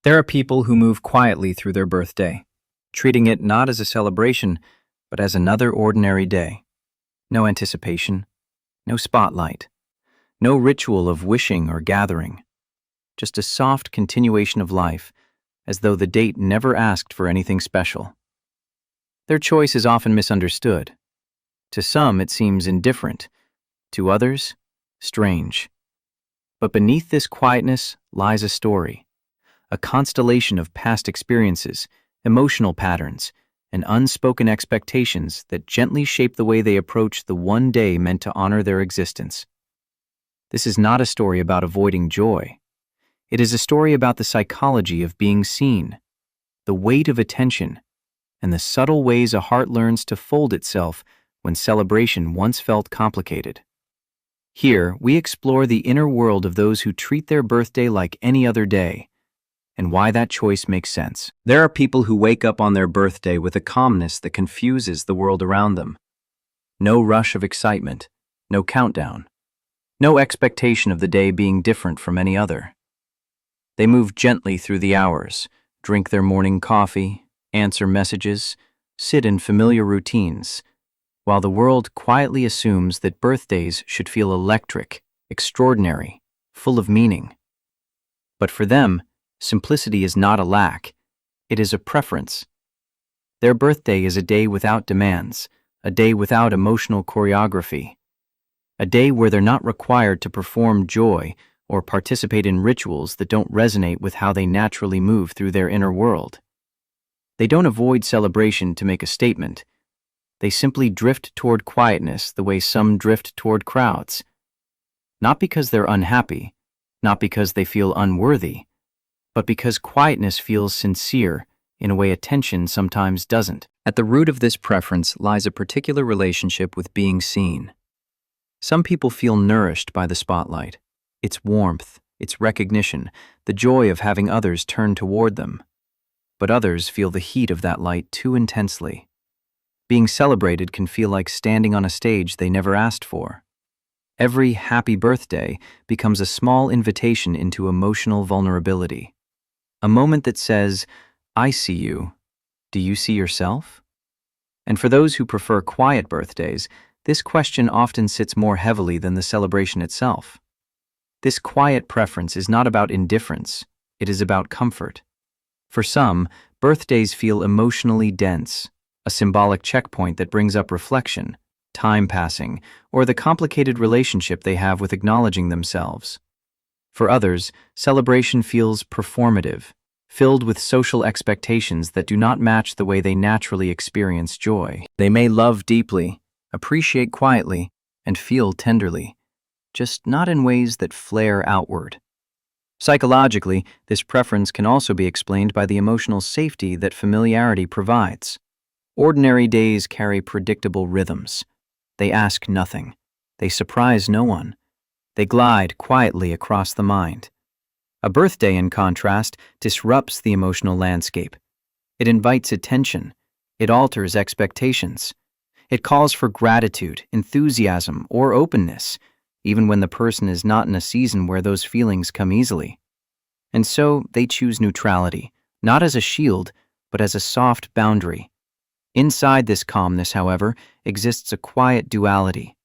There are people who move quietly through their birthday, treating it not as a celebration, but as another ordinary day. No anticipation, no spotlight, no ritual of wishing or gathering, just a soft continuation of life, as though the date never asked for anything special. Their choice is often misunderstood. To some, it seems indifferent. To others, strange. But beneath this quietness lies a story, a constellation of past experiences, emotional patterns, and unspoken expectations that gently shape the way they approach the one day meant to honor their existence. This is not a story about avoiding joy. It is a story about the psychology of being seen, the weight of attention, and the subtle ways a heart learns to fold itself when celebration once felt complicated. Here, we explore the inner world of those who treat their birthday like any other day, and why that choice makes sense. There are people who wake up on their birthday with a calmness that confuses the world around them. No rush of excitement, no countdown, no expectation of the day being different from any other. They move gently through the hours, drink their morning coffee, answer messages, sit in familiar routines, while the world quietly assumes that birthdays should feel electric, extraordinary, full of meaning. But for them, simplicity is not a lack, it is a preference. Their birthday is a day without demands, a day without emotional choreography, a day where they're not required to perform joy or participate in rituals that don't resonate with how they naturally move through their inner world. They don't avoid celebration to make a statement. They simply drift toward quietness the way some drift toward crowds. Not because they're unhappy, not because they feel unworthy, but because quietness feels sincere in a way attention sometimes doesn't. At the root of this preference lies a particular relationship with being seen. Some people feel nourished by the spotlight, its warmth, its recognition, the joy of having others turn toward them. But others feel the heat of that light too intensely. Being celebrated can feel like standing on a stage they never asked for. Every happy birthday becomes a small invitation into emotional vulnerability. A moment that says, I see you. Do you see yourself? And for those who prefer quiet birthdays, this question often sits more heavily than the celebration itself. This quiet preference is not about indifference, it is about comfort. For some, birthdays feel emotionally dense, a symbolic checkpoint that brings up reflection, time passing, or the complicated relationship they have with acknowledging themselves. For others, celebration feels performative, filled with social expectations that do not match the way they naturally experience joy. They may love deeply, appreciate quietly, and feel tenderly, just not in ways that flare outward. Psychologically, this preference can also be explained by the emotional safety that familiarity provides. Ordinary days carry predictable rhythms. They ask nothing. They surprise no one. They glide quietly across the mind. A birthday, in contrast, disrupts the emotional landscape. It invites attention. It alters expectations. It calls for gratitude, enthusiasm, or openness, even when the person is not in a season where those feelings come easily. And so they choose neutrality, not as a shield, but as a soft boundary. Inside this calmness, however, exists a quiet duality.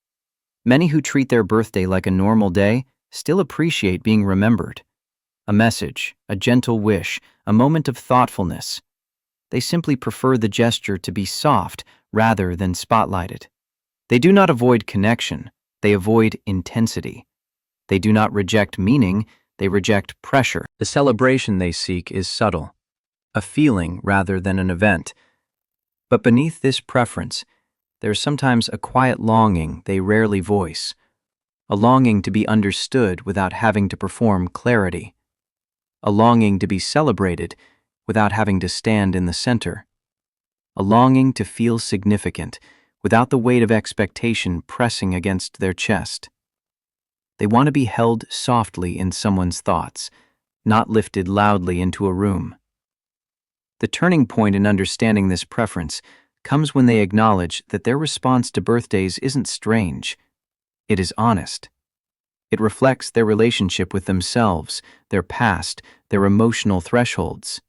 Many who treat their birthday like a normal day still appreciate being remembered. A message, a gentle wish, a moment of thoughtfulness. They simply prefer the gesture to be soft rather than spotlighted. They do not avoid connection, they avoid intensity. They do not reject meaning, they reject pressure. The celebration they seek is subtle, a feeling rather than an event. But beneath this preference, there is sometimes a quiet longing they rarely voice, a longing to be understood without having to perform clarity, a longing to be celebrated without having to stand in the center, a longing to feel significant without the weight of expectation pressing against their chest. They want to be held softly in someone's thoughts, not lifted loudly into a room. The turning point in understanding this preference comes when they acknowledge that their response to birthdays isn't strange, it is honest. It reflects their relationship with themselves, their past, their emotional thresholds.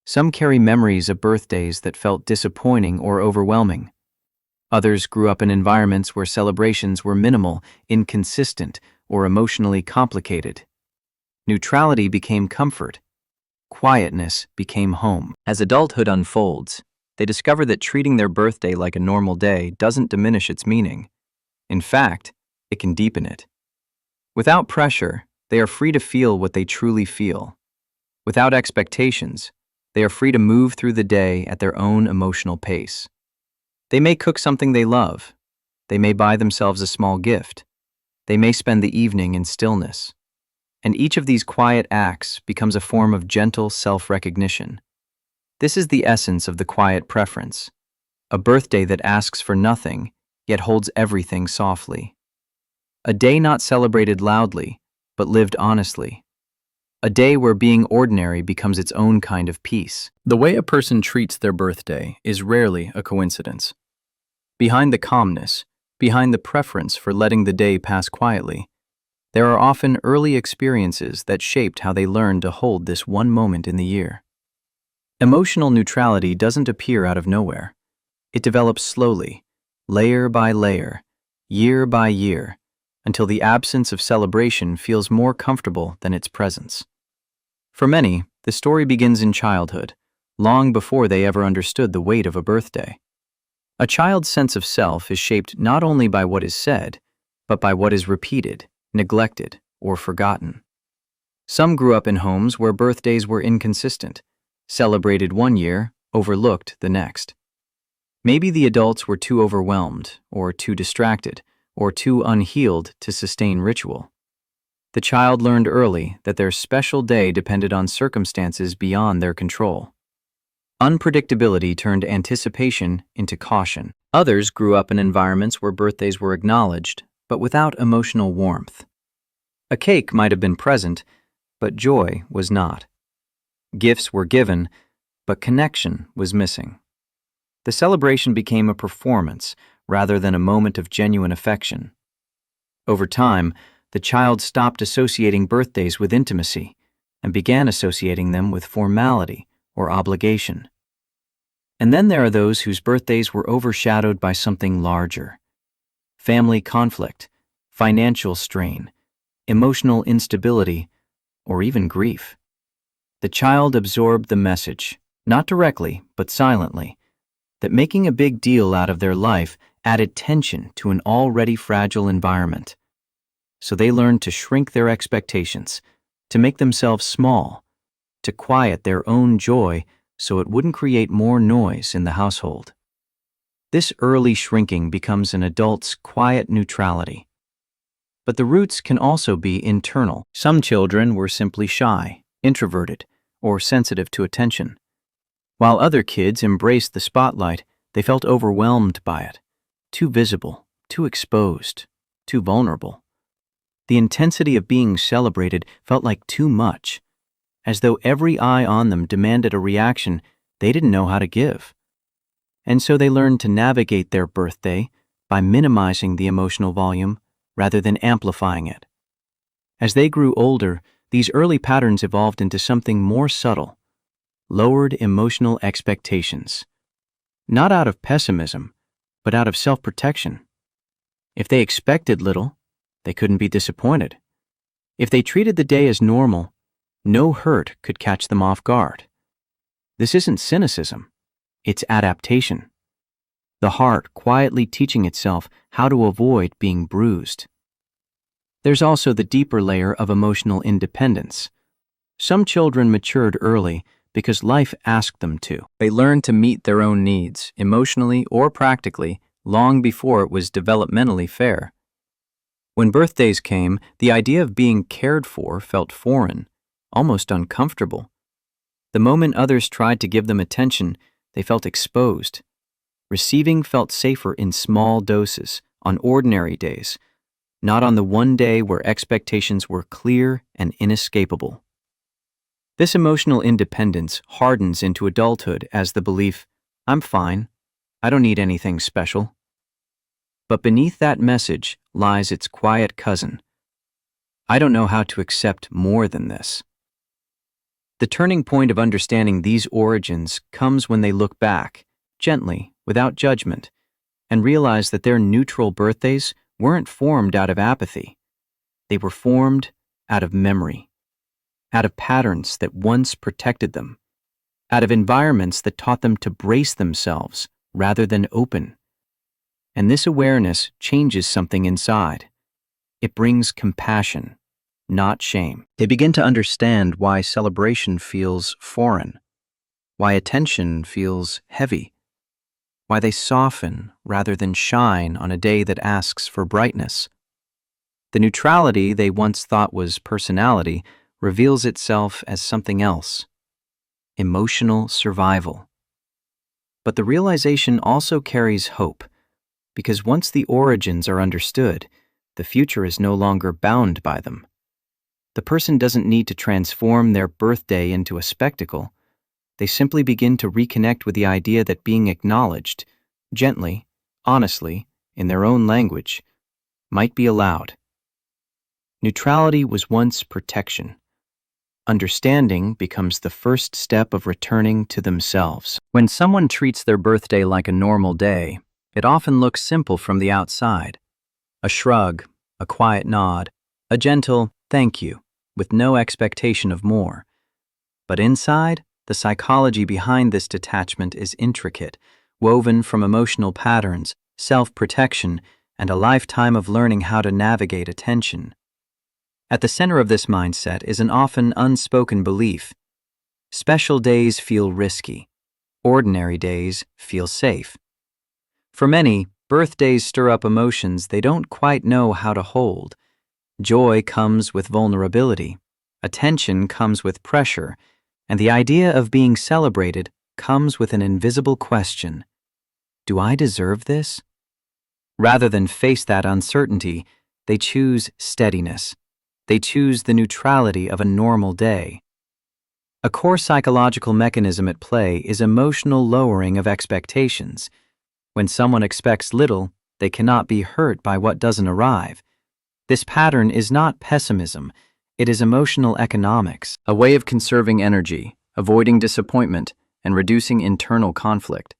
Some carry memories of birthdays that felt disappointing or overwhelming. Others grew up in environments where celebrations were minimal, inconsistent, or emotionally complicated. Neutrality became comfort. Quietness became home. As adulthood unfolds, they discover that treating their birthday like a normal day doesn't diminish its meaning. In fact, it can deepen it. Without pressure, they are free to feel what they truly feel. Without expectations, they are free to move through the day at their own emotional pace. They may cook something they love. They may buy themselves a small gift. They may spend the evening in stillness. And each of these quiet acts becomes a form of gentle self-recognition. This is the essence of the quiet preference, a birthday that asks for nothing, yet holds everything softly. A day not celebrated loudly, but lived honestly. A day where being ordinary becomes its own kind of peace. The way a person treats their birthday is rarely a coincidence. Behind the calmness, behind the preference for letting the day pass quietly, there are often early experiences that shaped how they learned to hold this one moment in the year. Emotional neutrality doesn't appear out of nowhere. It develops slowly, layer by layer, year by year, until the absence of celebration feels more comfortable than its presence. For many, the story begins in childhood, long before they ever understood the weight of a birthday. A child's sense of self is shaped not only by what is said, but by what is repeated, neglected, or forgotten. Some grew up in homes where birthdays were inconsistent, celebrated one year, overlooked the next. Maybe the adults were too overwhelmed, or too distracted, or too unhealed to sustain ritual. The child learned early that their special day depended on circumstances beyond their control. Unpredictability turned anticipation into caution. Others grew up in environments where birthdays were acknowledged, but without emotional warmth. A cake might have been present, but joy was not. Gifts were given, but connection was missing. The celebration became a performance rather than a moment of genuine affection. Over time, the child stopped associating birthdays with intimacy and began associating them with formality or obligation. And then there are those whose birthdays were overshadowed by something larger: family conflict, financial strain, emotional instability, or even grief. The child absorbed the message, not directly, but silently, that making a big deal out of their life added tension to an already fragile environment. So they learned to shrink their expectations, to make themselves small, to quiet their own joy so it wouldn't create more noise in the household. This early shrinking becomes an adult's quiet neutrality. But the roots can also be internal. Some children were simply shy, introverted, or sensitive to attention. While other kids embraced the spotlight, they felt overwhelmed by it, too visible, too exposed, too vulnerable. The intensity of being celebrated felt like too much, as though every eye on them demanded a reaction they didn't know how to give. And so they learned to navigate their birthday by minimizing the emotional volume rather than amplifying it. As they grew older, these early patterns evolved into something more subtle: lowered emotional expectations. Not out of pessimism, but out of self-protection. If they expected little, they couldn't be disappointed. If they treated the day as normal, no hurt could catch them off guard. This isn't cynicism, it's adaptation. The heart quietly teaching itself how to avoid being bruised. There's also the deeper layer of emotional independence. Some children matured early because life asked them to. They learned to meet their own needs, emotionally or practically, long before it was developmentally fair. When birthdays came, the idea of being cared for felt foreign, almost uncomfortable. The moment others tried to give them attention, they felt exposed. Receiving felt safer in small doses, on ordinary days, not on the one day where expectations were clear and inescapable. This emotional independence hardens into adulthood as the belief, "I'm fine, I don't need anything special." But beneath that message lies its quiet cousin, I don't know how to accept more than this. The turning point of understanding these origins comes when they look back, gently, without judgment, and realize that their neutral birthdays weren't formed out of apathy. They were formed out of memory, out of patterns that once protected them, out of environments that taught them to brace themselves rather than open. And this awareness changes something inside. It brings compassion, not shame. They begin to understand why celebration feels foreign, why attention feels heavy, why they soften rather than shine on a day that asks for brightness. The neutrality they once thought was personality reveals itself as something else: emotional survival. But the realization also carries hope, because once the origins are understood, the future is no longer bound by them. The person doesn't need to transform their birthday into a spectacle. They simply begin to reconnect with the idea that being acknowledged, gently, honestly, in their own language, might be allowed. Neutrality was once protection. Understanding becomes the first step of returning to themselves. When someone treats their birthday like a normal day, it often looks simple from the outside. A shrug, a quiet nod, a gentle thank you, with no expectation of more. But inside, the psychology behind this detachment is intricate, woven from emotional patterns, self-protection, and a lifetime of learning how to navigate attention. At the center of this mindset is an often unspoken belief: special days feel risky, ordinary days feel safe. For many, birthdays stir up emotions they don't quite know how to hold. Joy comes with vulnerability, attention comes with pressure, and the idea of being celebrated comes with an invisible question: do I deserve this? Rather than face that uncertainty, they choose steadiness. They choose the neutrality of a normal day. A core psychological mechanism at play is emotional lowering of expectations. When someone expects little, they cannot be hurt by what doesn't arrive. This pattern is not pessimism, it is emotional economics, a way of conserving energy, avoiding disappointment, and reducing internal conflict.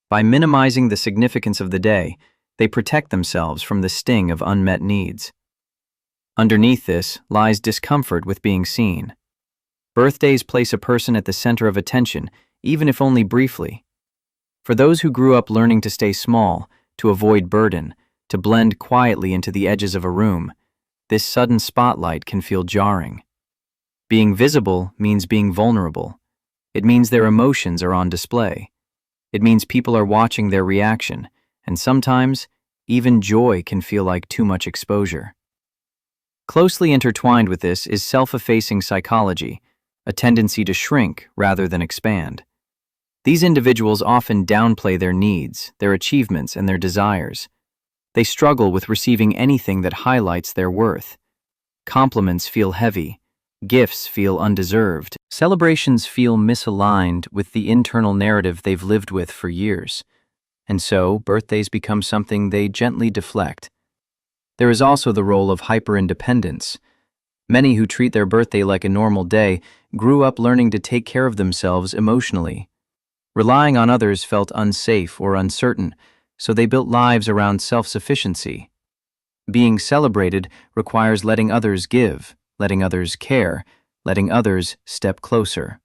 By minimizing the significance of the day, they protect themselves from the sting of unmet needs. Underneath this lies discomfort with being seen. Birthdays place a person at the center of attention, even if only briefly. For those who grew up learning to stay small, to avoid burden, to blend quietly into the edges of a room, this sudden spotlight can feel jarring. Being visible means being vulnerable. It means their emotions are on display. It means people are watching their reaction, and sometimes, even joy can feel like too much exposure. Closely intertwined with this is self-effacing psychology, a tendency to shrink rather than expand. These individuals often downplay their needs, their achievements, and their desires. They struggle with receiving anything that highlights their worth. Compliments feel heavy. Gifts feel undeserved. Celebrations feel misaligned with the internal narrative they've lived with for years. And so, birthdays become something they gently deflect. There is also the role of hyper-independence. Many who treat their birthday like a normal day grew up learning to take care of themselves emotionally. Relying on others felt unsafe or uncertain, so they built lives around self-sufficiency. Being celebrated requires letting others give, letting others care, letting others step closer.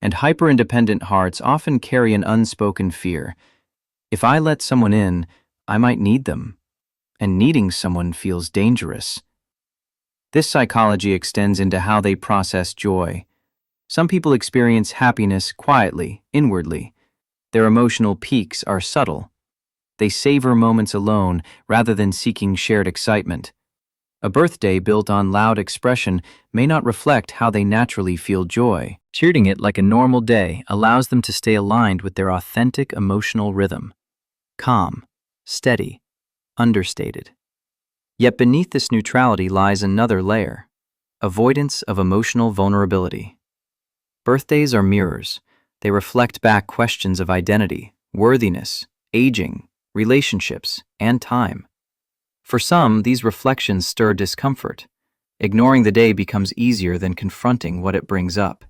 And hyper-independent hearts often carry an unspoken fear: if I let someone in, I might need them. And needing someone feels dangerous. This psychology extends into how they process joy. Some people experience happiness quietly, inwardly. Their emotional peaks are subtle. They savor moments alone rather than seeking shared excitement. A birthday built on loud expression may not reflect how they naturally feel joy. Treating it like a normal day allows them to stay aligned with their authentic emotional rhythm. Calm, steady, understated. Yet beneath this neutrality lies another layer: avoidance of emotional vulnerability. Birthdays are mirrors. They reflect back questions of identity, worthiness, aging, relationships, and time. For some, these reflections stir discomfort. Ignoring the day becomes easier than confronting what it brings up.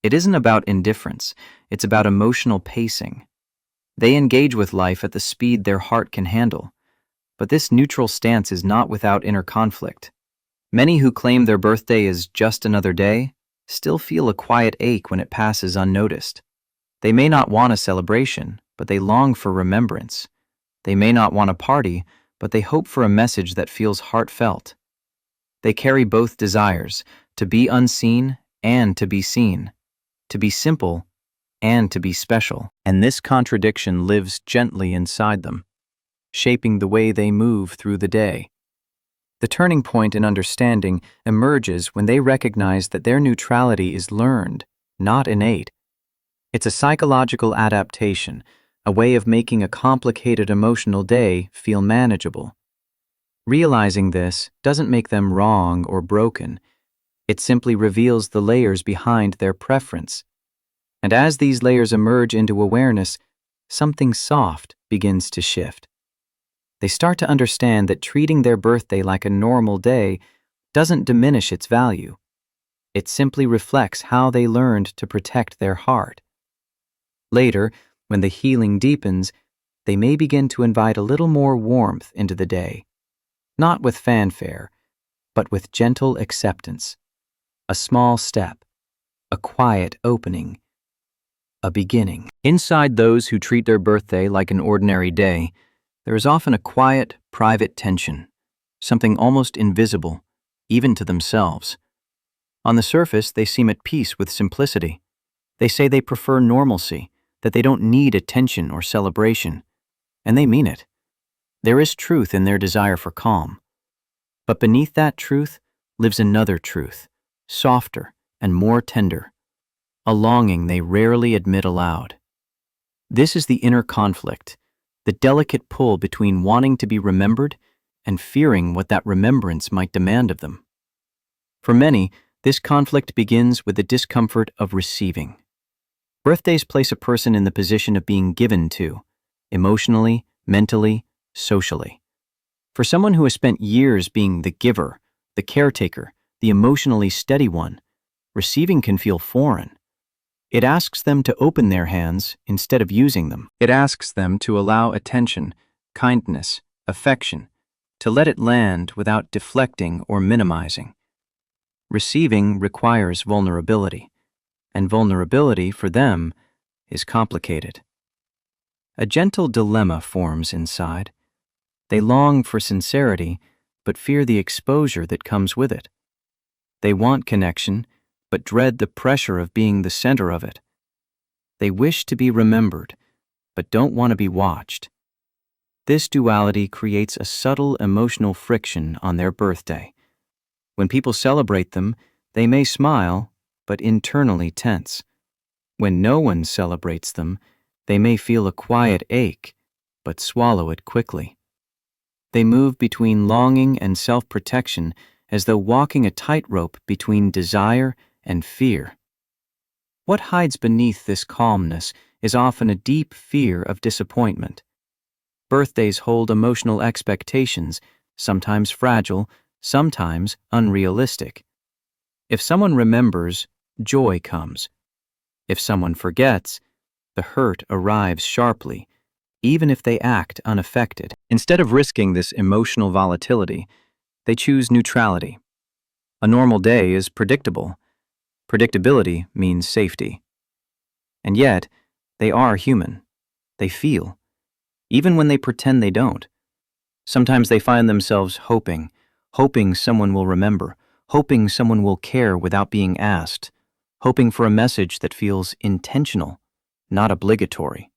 It isn't about indifference, it's about emotional pacing. They engage with life at the speed their heart can handle. But this neutral stance is not without inner conflict. Many who claim their birthday is just another day still feel a quiet ache when it passes unnoticed. They may not want a celebration, but they long for remembrance. They may not want a party, but they hope for a message that feels heartfelt. They carry both desires, to be unseen and to be seen, to be simple and to be special. And this contradiction lives gently inside them, shaping the way they move through the day. The turning point in understanding emerges when they recognize that their neutrality is learned, not innate. It's a psychological adaptation, a way of making a complicated emotional day feel manageable. Realizing this doesn't make them wrong or broken. It simply reveals the layers behind their preference. And as these layers emerge into awareness, something soft begins to shift. They start to understand that treating their birthday like a normal day doesn't diminish its value. It simply reflects how they learned to protect their heart. Later, when the healing deepens, they may begin to invite a little more warmth into the day, not with fanfare, but with gentle acceptance. A small step, a quiet opening, a beginning. Inside those who treat their birthday like an ordinary day, there is often a quiet, private tension, something almost invisible, even to themselves. On the surface, they seem at peace with simplicity. They say they prefer normalcy, that they don't need attention or celebration, and they mean it. There is truth in their desire for calm. But beneath that truth lives another truth, softer and more tender, a longing they rarely admit aloud. This is the inner conflict, the delicate pull between wanting to be remembered and fearing what that remembrance might demand of them. For many, this conflict begins with the discomfort of receiving. Birthdays place a person in the position of being given to, emotionally, mentally, socially. For someone who has spent years being the giver, the caretaker, the emotionally steady one, receiving can feel foreign. It asks them to open their hands instead of using them. It asks them to allow attention, kindness, affection, to let it land without deflecting or minimizing. Receiving requires vulnerability, and vulnerability for them is complicated. A gentle dilemma forms inside. They long for sincerity, but fear the exposure that comes with it. They want connection, but dread the pressure of being the center of it. They wish to be remembered, but don't want to be watched. This duality creates a subtle emotional friction on their birthday. When people celebrate them, they may smile, but internally tense. When no one celebrates them, they may feel a quiet ache, but swallow it quickly. They move between longing and self-protection as though walking a tightrope between desire and fear. What hides beneath this calmness is often a deep fear of disappointment. Birthdays hold emotional expectations, sometimes fragile, sometimes unrealistic. If someone remembers, joy comes. If someone forgets, the hurt arrives sharply, even if they act unaffected. Instead of risking this emotional volatility, they choose neutrality. A normal day is predictable. Predictability means safety. And yet, they are human. They feel, even when they pretend they don't. Sometimes they find themselves hoping someone will remember, hoping someone will care without being asked, hoping for a message that feels intentional, not obligatory.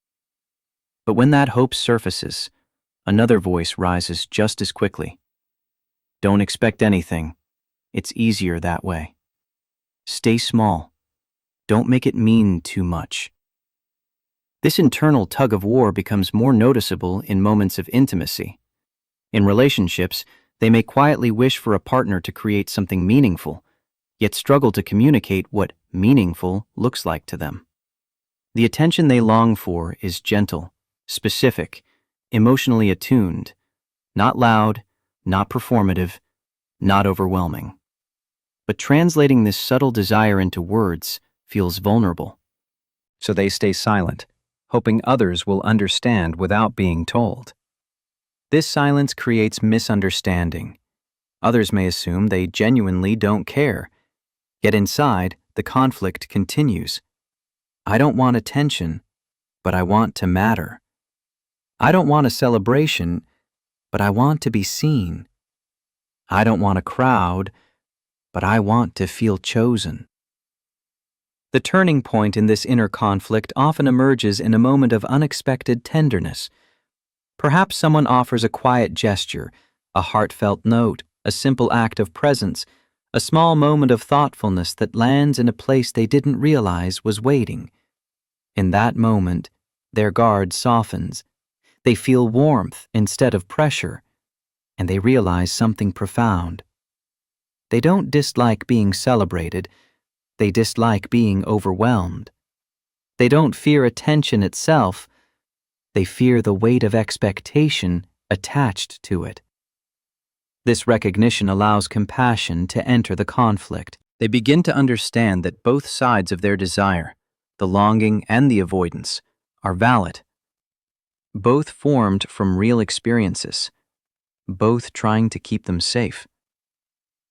But when that hope surfaces, another voice rises just as quickly. Don't expect anything. It's easier that way. Stay small. Don't make it mean too much. This internal tug-of-war becomes more noticeable in moments of intimacy. In relationships, they may quietly wish for a partner to create something meaningful, yet struggle to communicate what meaningful looks like to them. The attention they long for is gentle, specific, emotionally attuned, not loud, not performative, not overwhelming. But translating this subtle desire into words feels vulnerable. So they stay silent, hoping others will understand without being told. This silence creates misunderstanding. Others may assume they genuinely don't care. Yet inside, the conflict continues. I don't want attention, but I want to matter. I don't want a celebration, but I want to be seen. I don't want a crowd, but I want to feel chosen. The turning point in this inner conflict often emerges in a moment of unexpected tenderness. Perhaps someone offers a quiet gesture, a heartfelt note, a simple act of presence, a small moment of thoughtfulness that lands in a place they didn't realize was waiting. In that moment, their guard softens. They feel warmth instead of pressure, and they realize something profound. They don't dislike being celebrated, they dislike being overwhelmed. They don't fear attention itself, they fear the weight of expectation attached to it. This recognition allows compassion to enter the conflict. They begin to understand that both sides of their desire, the longing and the avoidance, are valid. Both formed from real experiences, both trying to keep them safe.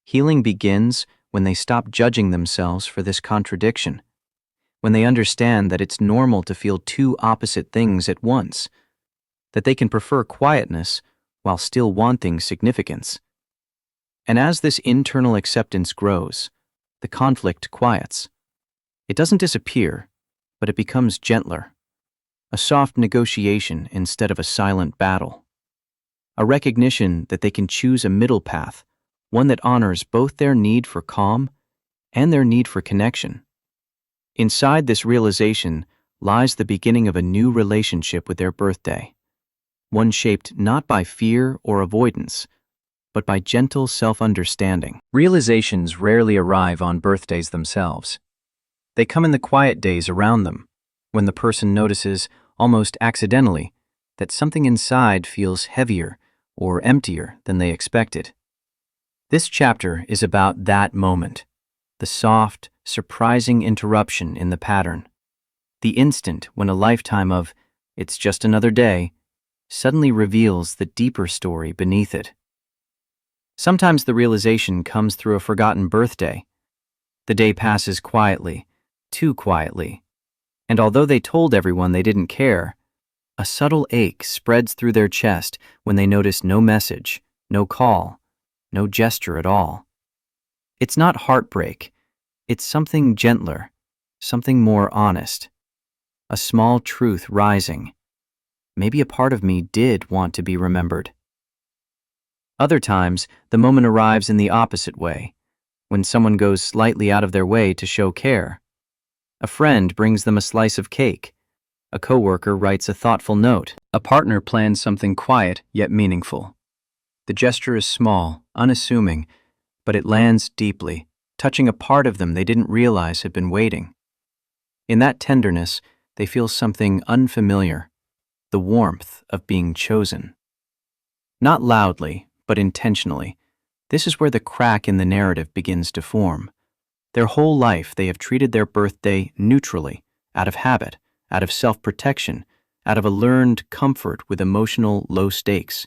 Healing begins when they stop judging themselves for this contradiction, when they understand that it's normal to feel two opposite things at once, that they can prefer quietness while still wanting significance. And as this internal acceptance grows, the conflict quiets. It doesn't disappear, but it becomes gentler, a soft negotiation instead of a silent battle, a recognition that they can choose a middle path, one that honors both their need for calm and their need for connection. Inside this realization lies the beginning of a new relationship with their birthday, one shaped not by fear or avoidance, but by gentle self-understanding. Realizations rarely arrive on birthdays themselves. They come in the quiet days around them, when the person notices, almost accidentally, that something inside feels heavier or emptier than they expected. This chapter is about that moment, the soft, surprising interruption in the pattern, the instant when a lifetime of "it's just another day" suddenly reveals the deeper story beneath it. Sometimes the realization comes through a forgotten birthday. The day passes quietly, too quietly, and although they told everyone they didn't care, a subtle ache spreads through their chest when they notice no message, no call, no gesture at all. It's not heartbreak, it's something gentler, something more honest. A small truth rising. Maybe a part of me did want to be remembered. Other times, the moment arrives in the opposite way, when someone goes slightly out of their way to show care. A friend brings them a slice of cake. A coworker writes a thoughtful note. A partner plans something quiet yet meaningful. The gesture is small, unassuming, but it lands deeply, touching a part of them they didn't realize had been waiting. In that tenderness, they feel something unfamiliar, the warmth of being chosen. Not loudly, but intentionally, this is where the crack in the narrative begins to form. Their whole life they have treated their birthday neutrally, out of habit, out of self-protection, out of a learned comfort with emotional low stakes.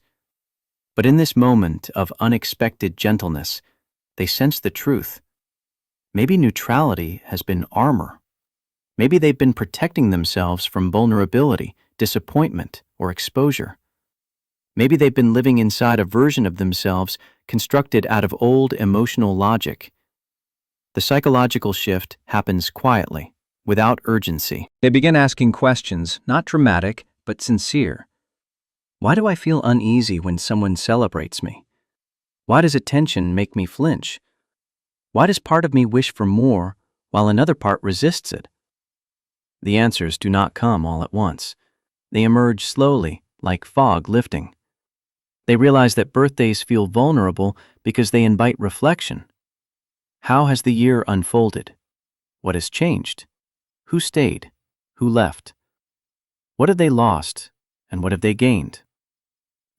But in this moment of unexpected gentleness, they sense the truth. Maybe neutrality has been armor. Maybe they've been protecting themselves from vulnerability, disappointment, or exposure. Maybe they've been living inside a version of themselves constructed out of old emotional logic. The psychological shift happens quietly, without urgency. They begin asking questions, not dramatic, but sincere. Why do I feel uneasy when someone celebrates me? Why does attention make me flinch? Why does part of me wish for more while another part resists it? The answers do not come all at once. They emerge slowly, like fog lifting. They realize that birthdays feel vulnerable because they invite reflection. How has the year unfolded? What has changed? Who stayed? Who left? What have they lost, and what have they gained?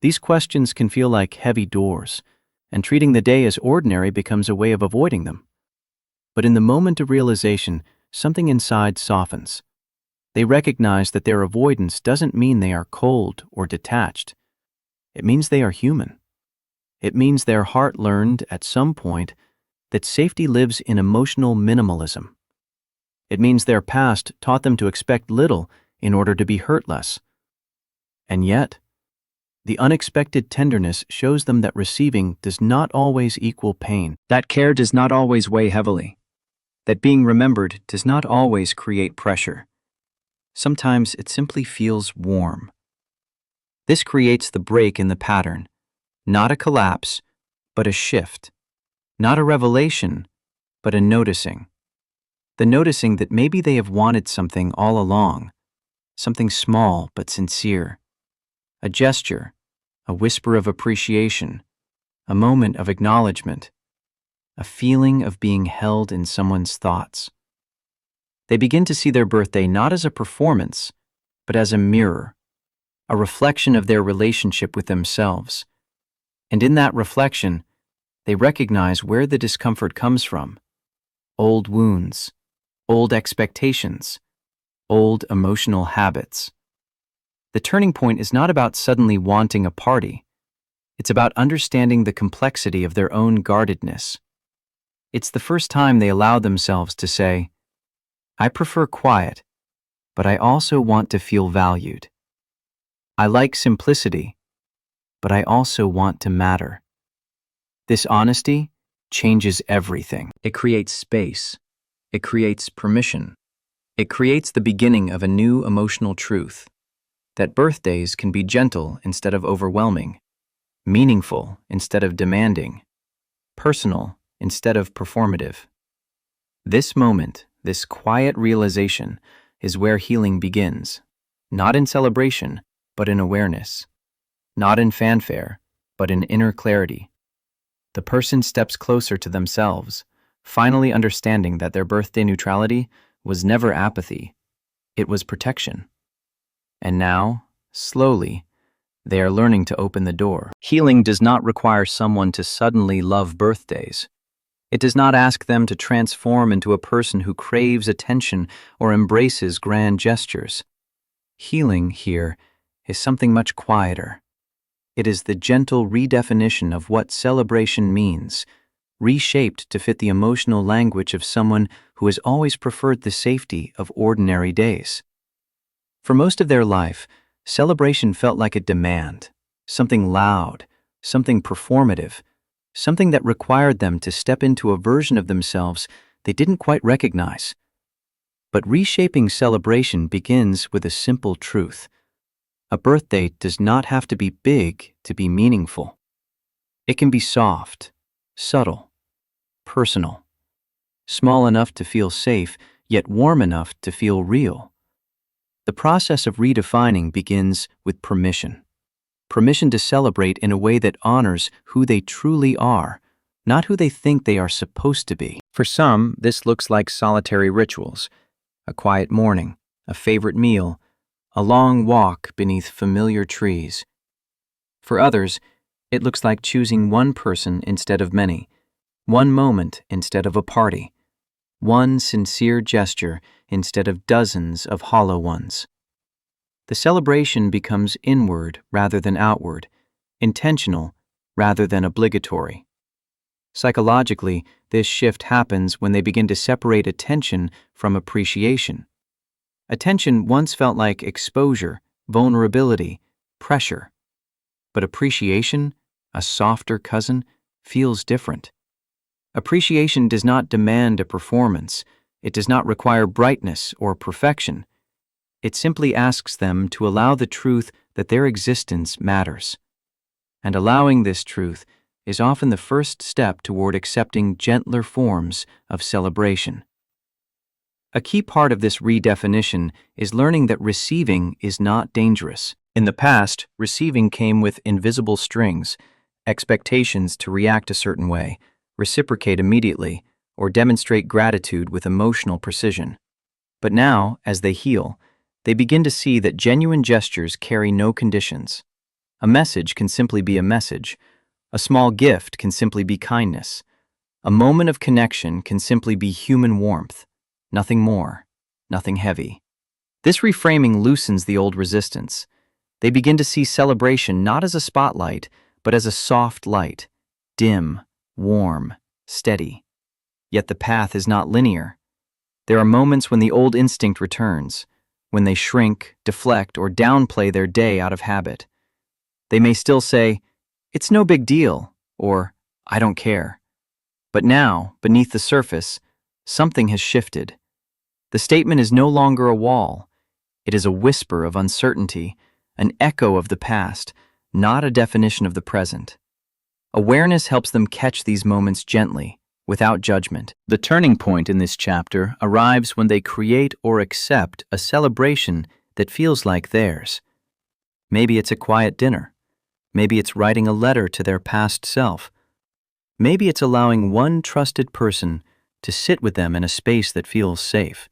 These questions can feel like heavy doors, and treating the day as ordinary becomes a way of avoiding them. But in the moment of realization, something inside softens. They recognize that their avoidance doesn't mean they are cold or detached. It means they are human. It means their heart learned at some point that safety lives in emotional minimalism. It means their past taught them to expect little in order to be hurt less. And yet, the unexpected tenderness shows them that receiving does not always equal pain, that care does not always weigh heavily, that being remembered does not always create pressure. Sometimes it simply feels warm. This creates the break in the pattern, not a collapse, but a shift, not a revelation, but a noticing. The noticing that maybe they have wanted something all along, something small but sincere, a gesture, a whisper of appreciation, a moment of acknowledgement, a feeling of being held in someone's thoughts. They begin to see their birthday not as a performance, but as a mirror, a reflection of their relationship with themselves. And in that reflection, they recognize where the discomfort comes from: old wounds, old expectations, old emotional habits. The turning point is not about suddenly wanting a party. It's about understanding the complexity of their own guardedness. It's the first time they allow themselves to say, I prefer quiet, but I also want to feel valued. I like simplicity, but I also want to matter. This honesty changes everything. It creates space. It creates permission. It creates the beginning of a new emotional truth, that birthdays can be gentle instead of overwhelming, meaningful instead of demanding, personal instead of performative. This moment, this quiet realization, is where healing begins, not in celebration, but in awareness, not in fanfare, but in inner clarity. The person steps closer to themselves, finally understanding that their birthday neutrality was never apathy, it was protection. And now, slowly, they are learning to open the door. Healing does not require someone to suddenly love birthdays. It does not ask them to transform into a person who craves attention or embraces grand gestures. Healing here is something much quieter. It is the gentle redefinition of what celebration means, reshaped to fit the emotional language of someone who has always preferred the safety of ordinary days. For most of their life, celebration felt like a demand, something loud, something performative, something that required them to step into a version of themselves they didn't quite recognize. But reshaping celebration begins with a simple truth. A birthday does not have to be big to be meaningful. It can be soft, subtle, personal, small enough to feel safe, yet warm enough to feel real. The process of redefining begins with permission. Permission to celebrate in a way that honors who they truly are, not who they think they are supposed to be. For some, this looks like solitary rituals, a quiet morning, a favorite meal, a long walk beneath familiar trees. For others, it looks like choosing one person instead of many, one moment instead of a party, one sincere gesture instead of dozens of hollow ones. The celebration becomes inward rather than outward, intentional rather than obligatory. Psychologically, this shift happens when they begin to separate attention from appreciation. Attention once felt like exposure, vulnerability, pressure. But appreciation, a softer cousin, feels different. Appreciation does not demand a performance. It does not require brightness or perfection. It simply asks them to allow the truth that their existence matters. And allowing this truth is often the first step toward accepting gentler forms of celebration. A key part of this redefinition is learning that receiving is not dangerous. In the past, receiving came with invisible strings, expectations to react a certain way, reciprocate immediately, or demonstrate gratitude with emotional precision. But now, as they heal, they begin to see that genuine gestures carry no conditions. A message can simply be a message. A small gift can simply be kindness. A moment of connection can simply be human warmth, nothing more, nothing heavy. This reframing loosens the old resistance. They begin to see celebration not as a spotlight, but as a soft light, dim, warm, steady. Yet the path is not linear. There are moments when the old instinct returns, when they shrink, deflect, or downplay their day out of habit. They may still say, "It's no big deal," or "I don't care." But now, beneath the surface, something has shifted. The statement is no longer a wall. It is a whisper of uncertainty, an echo of the past, not a definition of the present. Awareness helps them catch these moments gently, without judgment. The turning point in this chapter arrives when they create or accept a celebration that feels like theirs. Maybe it's a quiet dinner. Maybe it's writing a letter to their past self. Maybe it's allowing one trusted person to sit with them in a space that feels safe.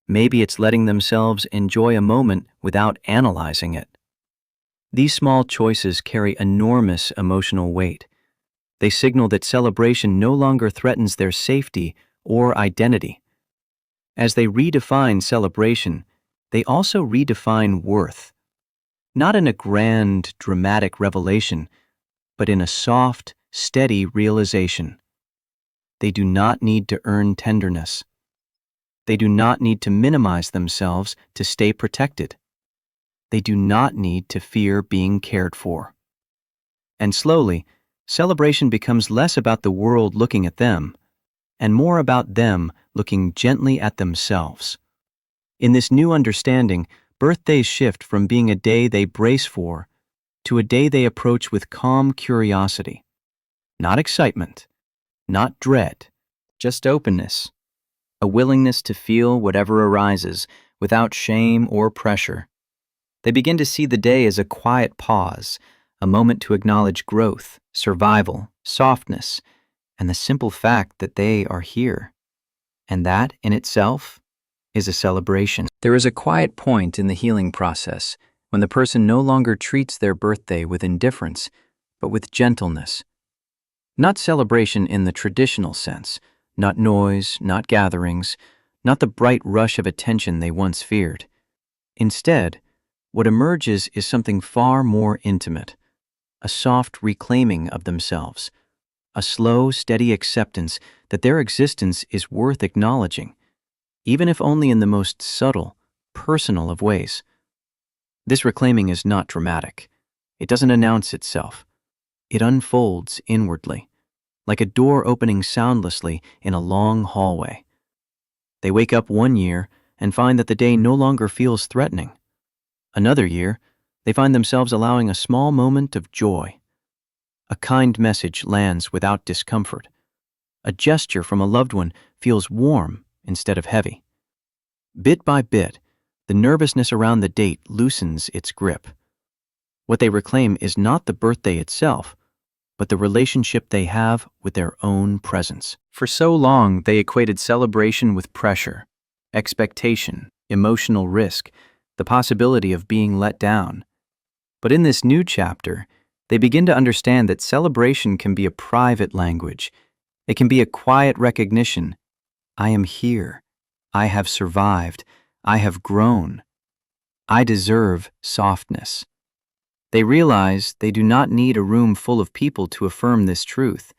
Maybe it's letting themselves enjoy a moment without analyzing it. These small choices carry enormous emotional weight. They signal that celebration no longer threatens their safety or identity. As they redefine celebration, they also redefine worth. Not in a grand, dramatic revelation, but in a soft, steady realization. They do not need to earn tenderness. They do not need to minimize themselves to stay protected. They do not need to fear being cared for. And slowly, celebration becomes less about the world looking at them, and more about them looking gently at themselves. In this new understanding, birthdays shift from being a day they brace for to a day they approach with calm curiosity. Not excitement, not dread, just openness, a willingness to feel whatever arises without shame or pressure. They begin to see the day as a quiet pause, a moment to acknowledge growth, survival, softness, and the simple fact that they are here. And that, in itself, is a celebration. There is a quiet point in the healing process when the person no longer treats their birthday with indifference, but with gentleness. Not celebration in the traditional sense, not noise, not gatherings, not the bright rush of attention they once feared. Instead, what emerges is something far more intimate, a soft reclaiming of themselves, a slow, steady acceptance that their existence is worth acknowledging, even if only in the most subtle, personal of ways. This reclaiming is not dramatic. It doesn't announce itself. It unfolds inwardly, like a door opening soundlessly in a long hallway. They wake up one year and find that the day no longer feels threatening. Another year, they find themselves allowing a small moment of joy. A kind message lands without discomfort. A gesture from a loved one feels warm instead of heavy. Bit by bit, the nervousness around the date loosens its grip. What they reclaim is not the birthday itself, but the relationship they have with their own presence. For so long, they equated celebration with pressure, expectation, emotional risk, the possibility of being let down. But in this new chapter, they begin to understand that celebration can be a private language. It can be a quiet recognition. I am here. I have survived. I have grown. I deserve softness. They realize they do not need a room full of people to affirm this truth.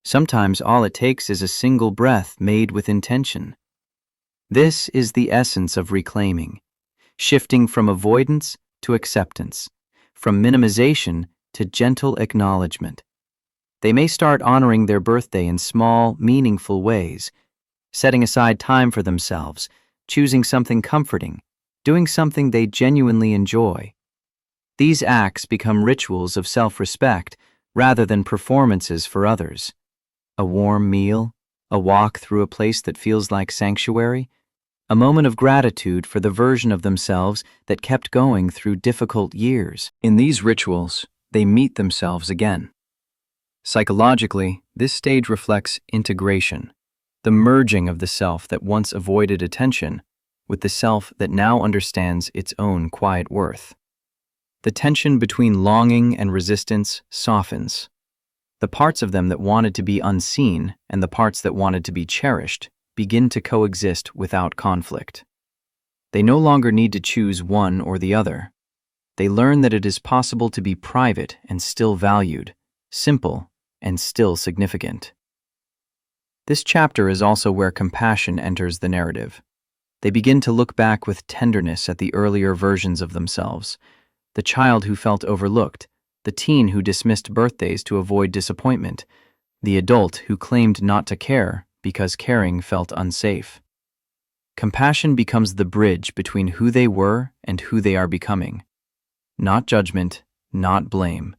Sometimes all it takes is a single breath made with intention. This is the essence of reclaiming, shifting from avoidance to acceptance, from minimization to gentle acknowledgement. They may start honoring their birthday in small, meaningful ways, setting aside time for themselves, choosing something comforting, doing something they genuinely enjoy. These acts become rituals of self-respect rather than performances for others. A warm meal, a walk through a place that feels like sanctuary, a moment of gratitude for the version of themselves that kept going through difficult years. In these rituals, they meet themselves again. Psychologically, this stage reflects integration, the merging of the self that once avoided attention with the self that now understands its own quiet worth. The tension between longing and resistance softens. The parts of them that wanted to be unseen and the parts that wanted to be cherished begin to coexist without conflict. They no longer need to choose one or the other. They learn that it is possible to be private and still valued, simple and still significant. This chapter is also where compassion enters the narrative. They begin to look back with tenderness at the earlier versions of themselves, the child who felt overlooked, the teen who dismissed birthdays to avoid disappointment, the adult who claimed not to care because caring felt unsafe. Compassion becomes the bridge between who they were and who they are becoming. Not judgment, not blame,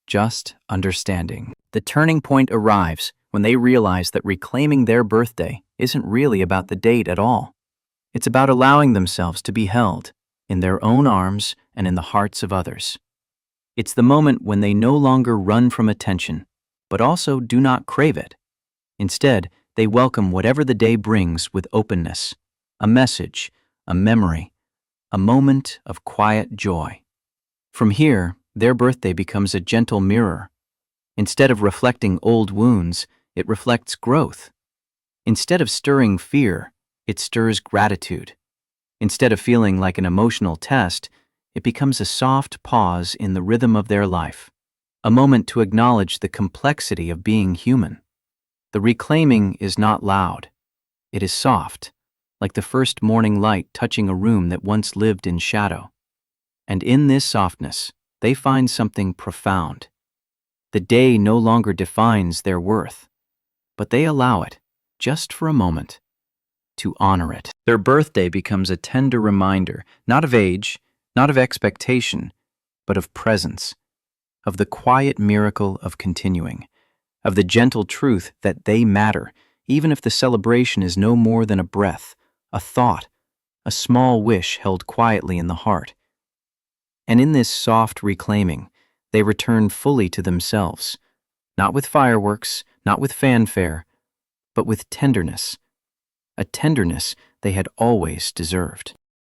just understanding. The turning point arrives when they realize that reclaiming their birthday isn't really about the date at all. It's about allowing themselves to be held in their own arms and in the hearts of others. It's the moment when they no longer run from attention, but also do not crave it. Instead, they welcome whatever the day brings with openness, a message, a memory, a moment of quiet joy. From here, their birthday becomes a gentle mirror. Instead of reflecting old wounds, it reflects growth. Instead of stirring fear, it stirs gratitude. Instead of feeling like an emotional test, it becomes a soft pause in the rhythm of their life, a moment to acknowledge the complexity of being human. The reclaiming is not loud. It is soft, like the first morning light touching a room that once lived in shadow. And in this softness, they find something profound. The day no longer defines their worth, but they allow it, just for a moment, to honor it. Their birthday becomes a tender reminder, not of age, not of expectation, but of presence, of the quiet miracle of continuing, of the gentle truth that they matter, even if the celebration is no more than a breath, a thought, a small wish held quietly in the heart. And in this soft reclaiming, they return fully to themselves, not with fireworks, not with fanfare, but with tenderness, a tenderness they had always deserved.